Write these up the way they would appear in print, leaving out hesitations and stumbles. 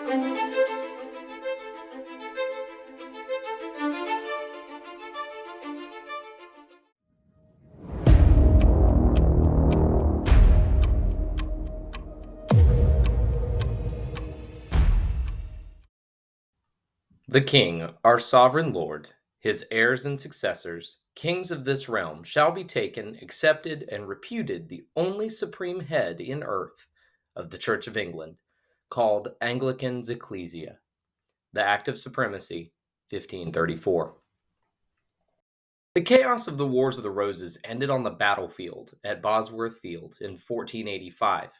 The king, our sovereign lord, his heirs and successors, kings of this realm, shall be taken, accepted, and reputed the only supreme head in earth of the Church of England, called Anglican's Ecclesia. The Act of Supremacy, 1534. The chaos of the Wars of the Roses ended on the battlefield at Bosworth Field in 1485.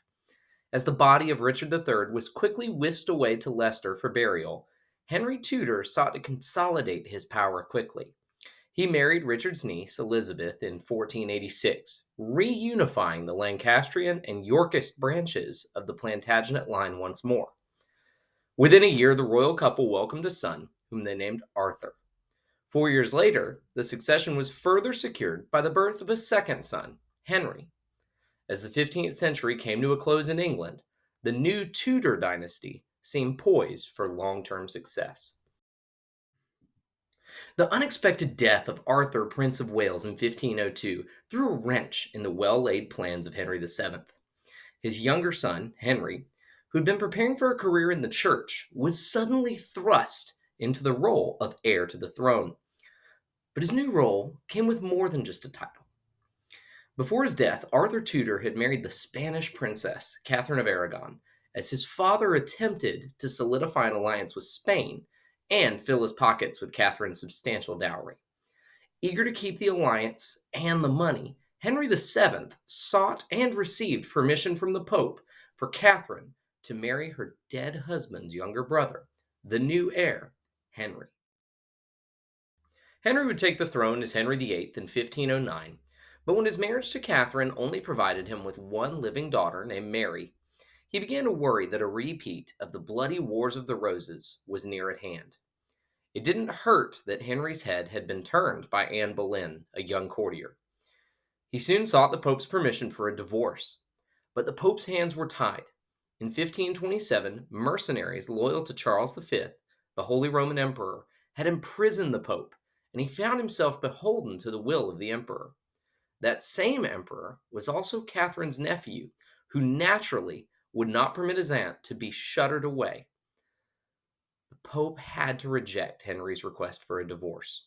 As the body of Richard III was quickly whisked away to Leicester for burial, Henry Tudor sought to consolidate his power quickly. He married Richard's niece, Elizabeth, in 1486, reunifying the Lancastrian and Yorkist branches of the Plantagenet line once more. Within a year, the royal couple welcomed a son, whom they named Arthur. 4 years later, the succession was further secured by the birth of a second son, Henry. As the 15th century came to a close in England, the new Tudor dynasty seemed poised for long-term success. The unexpected death of Arthur, Prince of Wales, in 1502 threw a wrench in the well-laid plans of Henry VII. His younger son, Henry, who had been preparing for a career in the church, was suddenly thrust into the role of heir to the throne. But his new role came with more than just a title. Before his death, Arthur Tudor had married the Spanish princess, Catherine of Aragon, as his father attempted to solidify an alliance with Spain and fill his pockets with Catherine's substantial dowry. Eager to keep the alliance and the money, Henry VII sought and received permission from the Pope for Catherine to marry her dead husband's younger brother, the new heir, Henry. Henry would take the throne as Henry VIII in 1509, but when his marriage to Catherine only provided him with one living daughter named Mary, he began to worry that a repeat of the bloody Wars of the Roses was near at hand. It didn't hurt that Henry's head had been turned by Anne Boleyn, a young courtier. He soon sought the Pope's permission for a divorce, but the Pope's hands were tied. In 1527, mercenaries loyal to Charles V, the Holy Roman Emperor, had imprisoned the Pope, and he found himself beholden to the will of the emperor. That same emperor was also Catherine's nephew, who naturally would not permit his aunt to be shuttered away. The Pope had to reject Henry's request for a divorce.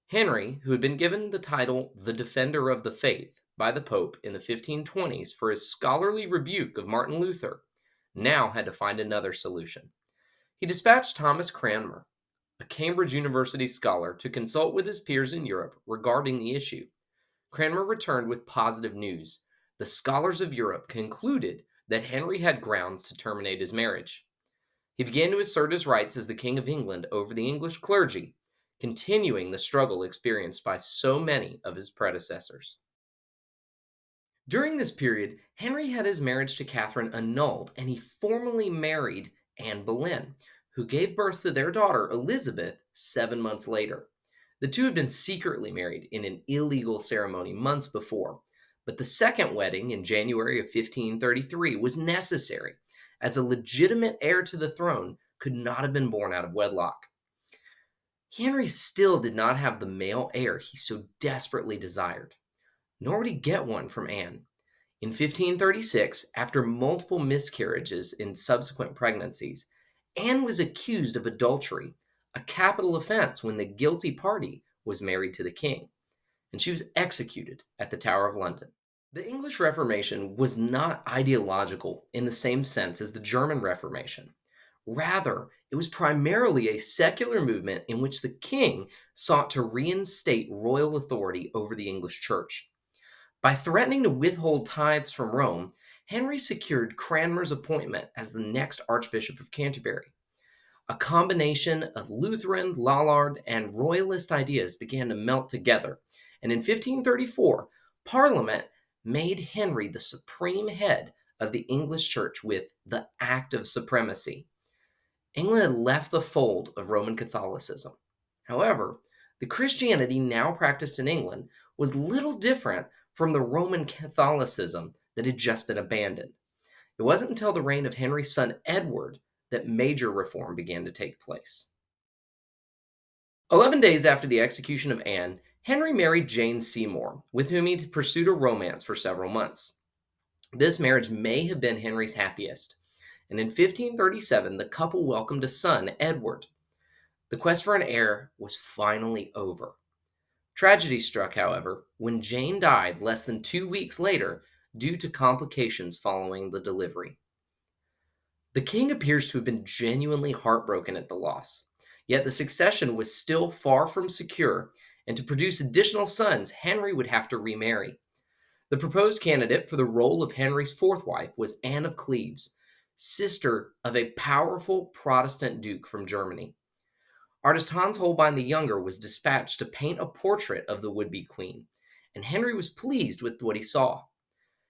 Henry, who had been given the title the Defender of the Faith by the Pope in the 1520s for his scholarly rebuke of Martin Luther, now had to find another solution. He dispatched Thomas Cranmer, a Cambridge University scholar, to consult with his peers in Europe regarding the issue. Cranmer returned with positive news. The scholars of Europe concluded that Henry had grounds to terminate his marriage. He began to assert his rights as the King of England over the English clergy, continuing the struggle experienced by so many of his predecessors. During this period, Henry had his marriage to Catherine annulled, and he formally married Anne Boleyn, who gave birth to their daughter Elizabeth 7 months later. The two had been secretly married in an illegal ceremony months before, but the second wedding in January of 1533 was necessary, as a legitimate heir to the throne could not have been born out of wedlock. Henry still did not have the male heir he so desperately desired, nor would he get one from Anne. In 1536, after multiple miscarriages in subsequent pregnancies, Anne was accused of adultery, a capital offense when the guilty party was married to the king, and she was executed at the Tower of London. The English Reformation was not ideological in the same sense as the German Reformation. Rather, it was primarily a secular movement in which the king sought to reinstate royal authority over the English church. By threatening to withhold tithes from Rome, Henry secured Cranmer's appointment as the next Archbishop of Canterbury. A combination of Lutheran, Lollard, and Royalist ideas began to melt together, and in 1534, Parliament made Henry the supreme head of the English Church with the Act of Supremacy. England had left the fold of Roman Catholicism. However, the Christianity now practiced in England was little different from the Roman Catholicism that had just been abandoned. It wasn't until the reign of Henry's son Edward that major reform began to take place. 11 days after the execution of Anne, Henry married Jane Seymour, with whom he pursued a romance for several months. This marriage may have been Henry's happiest, and in 1537 the couple welcomed a son, Edward. The quest for an heir was finally over. Tragedy struck, however, when Jane died less than 2 weeks later due to complications following the delivery. The king appears to have been genuinely heartbroken at the loss, yet the succession was still far from secure, and to produce additional sons, Henry would have to remarry. The proposed candidate for the role of Henry's fourth wife was Anne of Cleves, sister of a powerful Protestant duke from Germany. Artist Hans Holbein the Younger was dispatched to paint a portrait of the would be queen, and Henry was pleased with what he saw.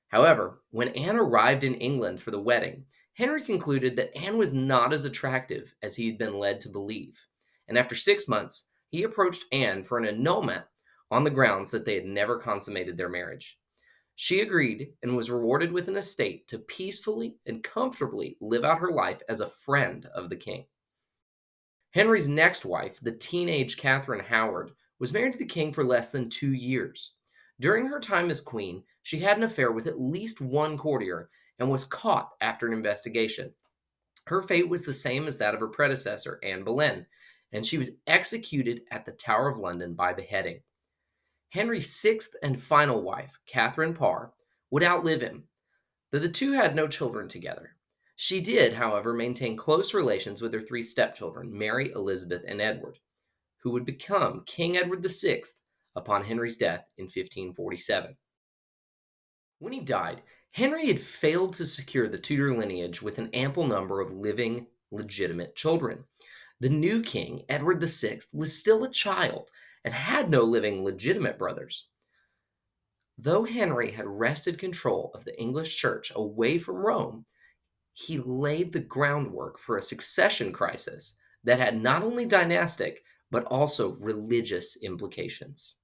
However, when Anne arrived in England for the wedding, Henry concluded that Anne was not as attractive as he had been led to believe, and after 6 months, he approached Anne for an annulment on the grounds that they had never consummated their marriage. She agreed and was rewarded with an estate to peacefully and comfortably live out her life as a friend of the king. Henry's next wife, the teenage Catherine Howard, was married to the king for less than 2 years. During her time as queen, she had an affair with at least one courtier and was caught after an investigation. Her fate was the same as that of her predecessor, Anne Boleyn, and she was executed at the Tower of London by beheading. Henry's sixth and final wife, Catherine Parr, would outlive him, though the two had no children together. She did, however, maintain close relations with her three stepchildren, Mary, Elizabeth, and Edward, who would become King Edward VI upon Henry's death in 1547. When he died, Henry had failed to secure the Tudor lineage with an ample number of living, legitimate children. The new king, Edward VI, was still a child and had no living, legitimate brothers. Though Henry had wrested control of the English church away from Rome, he laid the groundwork for a succession crisis that had not only dynastic but also religious implications.